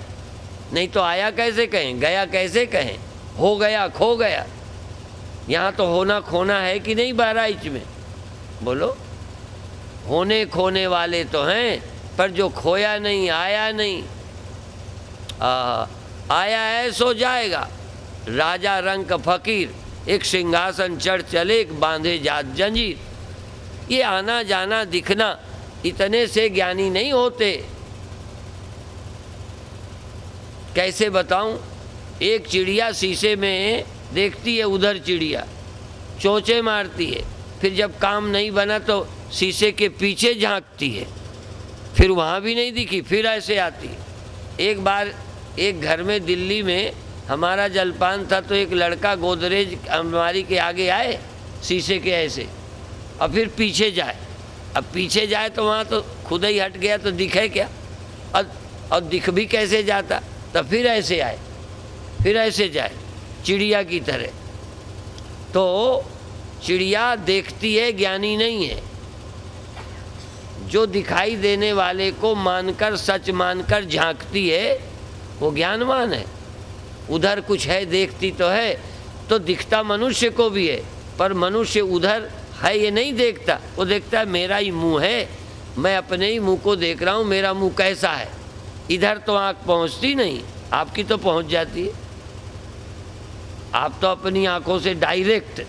नहीं तो आया कैसे कहें, गया कैसे कहें, हो गया खो गया। यहाँ तो होना खोना है कि नहीं बहराइच में? बोलो। होने खोने वाले तो हैं, पर जो खोया नहीं, आया नहीं। आया है सो जाएगा। राजा रंग फकीर, एक सिंहासन चढ़ चले, एक बांधे जात जंजीर। ये आना जाना दिखना, इतने से ज्ञानी नहीं होते। कैसे बताऊं? एक चिड़िया शीशे में देखती है, उधर चिड़िया चोंचे मारती है, फिर जब काम नहीं बना तो शीशे के पीछे झांकती है, फिर वहाँ भी नहीं दिखी, फिर ऐसे आती है। एक बार एक घर में दिल्ली में हमारा जलपान था, तो एक लड़का गोदरेज अलमारी के आगे आए शीशे के ऐसे, और फिर पीछे जाए। अब पीछे जाए तो वहाँ तो खुद ही हट गया, तो दिखे क्या? और दिख भी कैसे जाता? तो फिर ऐसे आए, फिर ऐसे जाए, चिड़िया की तरह। तो चिड़िया देखती है, ज्ञानी नहीं है। जो दिखाई देने वाले को मानकर, सच मानकर झांकती है, वो ज्ञानवान है। उधर कुछ है, देखती तो है, तो दिखता मनुष्य को भी है, पर मनुष्य उधर है ये नहीं देखता। वो देखता है मेरा ही मुंह है, मैं अपने ही मुंह को देख रहा हूँ, मेरा मुंह कैसा है। इधर तो आँख पहुँचती नहीं, आपकी तो पहुँच जाती है। आप तो अपनी आँखों से डायरेक्ट,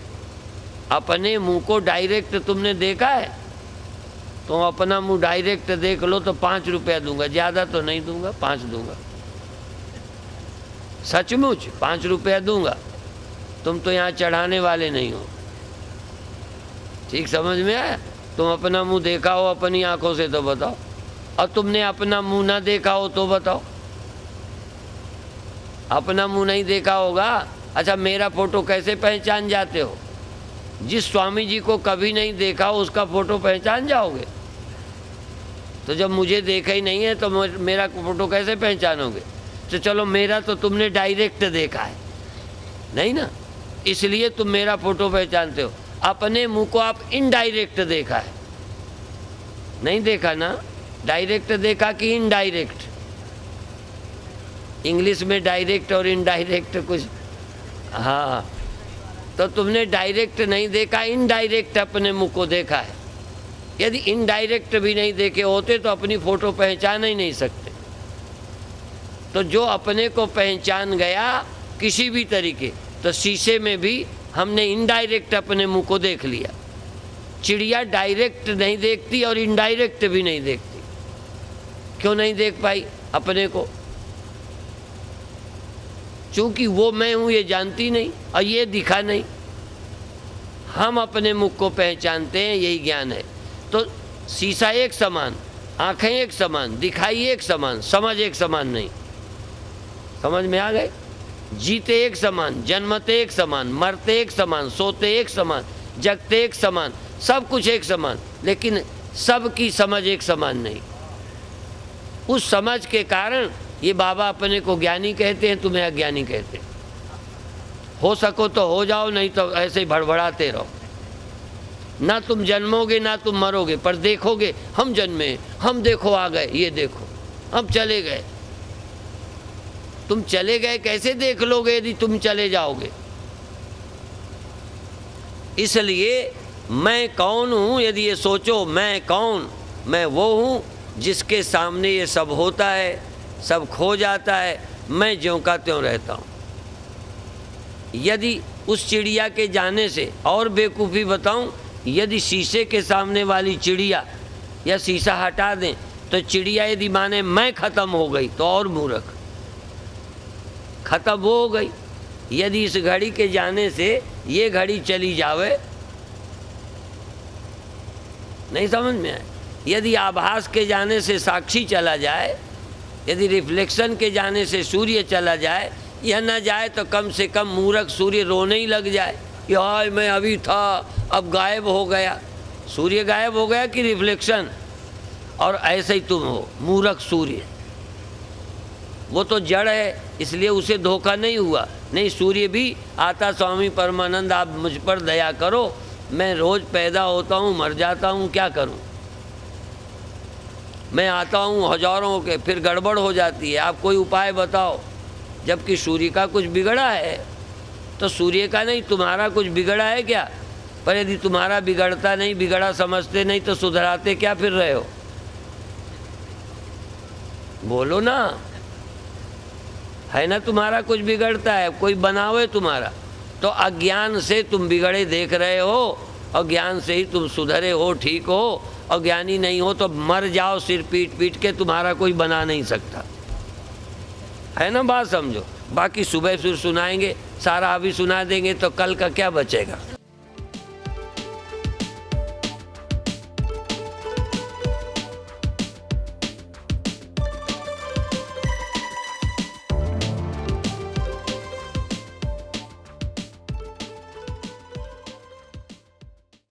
अपने मुंह को डायरेक्ट तुमने देखा है? तो अपना मुंह डायरेक्ट देख लो तो 5 रुपया दूंगा, ज़्यादा तो नहीं दूंगा, 5 दूंगा। सचमुच 5 रुपया दूंगा। तुम तो यहाँ चढ़ाने वाले नहीं हो। ठीक समझ में आया? तुम अपना मुंह देखा हो अपनी आंखों से तो बताओ, और तुमने अपना मुंह ना देखा हो तो बताओ। अपना मुंह नहीं देखा होगा, अच्छा मेरा फोटो कैसे पहचान जाते हो? जिस स्वामी जी को कभी नहीं देखा हो उसका फोटो पहचान जाओगे? तो जब मुझे देखा ही नहीं है तो मेरा फोटो कैसे पहचानोगे? तो चलो मेरा तो तुमने डायरेक्ट देखा है नहीं ना, इसलिए तुम मेरा फोटो पहचानते हो। अपने मुंह को आप इनडायरेक्ट देखा है, नहीं देखा ना? डायरेक्ट देखा कि इनडायरेक्ट? इंग्लिश में डायरेक्ट और इनडायरेक्ट कुछ, हाँ, तो तुमने डायरेक्ट नहीं देखा, इनडायरेक्ट अपने मुंह को देखा है। यदि इनडायरेक्ट भी नहीं देखे होते तो अपनी फोटो पहचान ही नहीं सकते। तो जो अपने को पहचान गया किसी भी तरीके, तो शीशे में भी हमने इनडायरेक्ट अपने मुंह को देख लिया। चिड़िया डायरेक्ट नहीं देखती और इनडायरेक्ट भी नहीं देखती। क्यों नहीं देख पाई अपने को? चूंकि वो मैं हूं ये जानती नहीं और ये दिखा नहीं। हम अपने मुख को पहचानते हैं, यही ज्ञान है। तो शीशा एक समान, आंखें एक समान, दिखाई एक समान, समझ एक समान नहीं। समझ में आ गए? जीते एक समान, जन्मते एक समान, मरते एक समान, सोते एक समान, जगते एक समान, सब कुछ एक समान, लेकिन सबकी समझ एक समान नहीं। उस समझ के कारण ये बाबा अपने को ज्ञानी कहते हैं, तुम्हें अज्ञानी कहते हैं। हो सको तो हो जाओ, नहीं तो ऐसे ही भड़बड़ाते रहो। ना तुम जन्मोगे ना तुम मरोगे, पर देखोगे हम जन्मे, हम देखो आ गए, ये देखो हम चले गए। तुम चले गए कैसे देख लोगे यदि तुम चले जाओगे? इसलिए मैं कौन हूँ, यदि ये सोचो मैं कौन, मैं वो हूँ जिसके सामने ये सब होता है, सब खो जाता है, मैं ज्यों का त्यों रहता हूँ। यदि उस चिड़िया के जाने से, और बेवकूफ़ी बताऊँ, यदि शीशे के सामने वाली चिड़िया या शीशा हटा दें तो चिड़िया यदि माने मैं ख़त्म हो गई तो और मूर्ख, ख़त्म हो गई। यदि इस घड़ी के जाने से ये घड़ी चली जावे, नहीं समझ में आए। यदि आभास के जाने से साक्षी चला जाए, यदि रिफ्लेक्शन के जाने से सूर्य चला जाए, यह न जाए तो कम से कम मूर्ख सूर्य रोने ही लग जाए कि हाय मैं अभी था अब गायब हो गया। सूर्य गायब हो गया कि रिफ्लेक्शन? और ऐसे ही तुम हो मूर्ख सूर्य। वो तो जड़ है, इसलिए उसे धोखा नहीं हुआ। नहीं, सूर्य भी आता, स्वामी परमानंद आप मुझ पर दया करो, मैं रोज़ पैदा होता हूँ मर जाता हूँ, क्या करूँ? मैं आता हूँ हजारों के, फिर गड़बड़ हो जाती है, आप कोई उपाय बताओ। जबकि सूर्य का कुछ बिगड़ा है तो सूर्य का नहीं, तुम्हारा कुछ बिगड़ा है क्या? पर यदि तुम्हारा बिगड़ता नहीं, बिगड़ा समझते नहीं, तो सुधराते क्या फिर रहे हो? बोलो ना, है ना तुम्हारा कुछ बिगड़ता है, कोई बनावे तुम्हारा। तो अज्ञान से तुम बिगड़े देख रहे हो, और ज्ञान से ही तुम सुधरे हो, ठीक हो। और ज्ञानी नहीं हो तो मर जाओ सिर पीट पीट के, तुम्हारा कोई बना नहीं सकता। है ना बात, समझो। बाकी सुबह फिर सुनाएंगे, सारा अभी सुना देंगे तो कल का क्या बचेगा।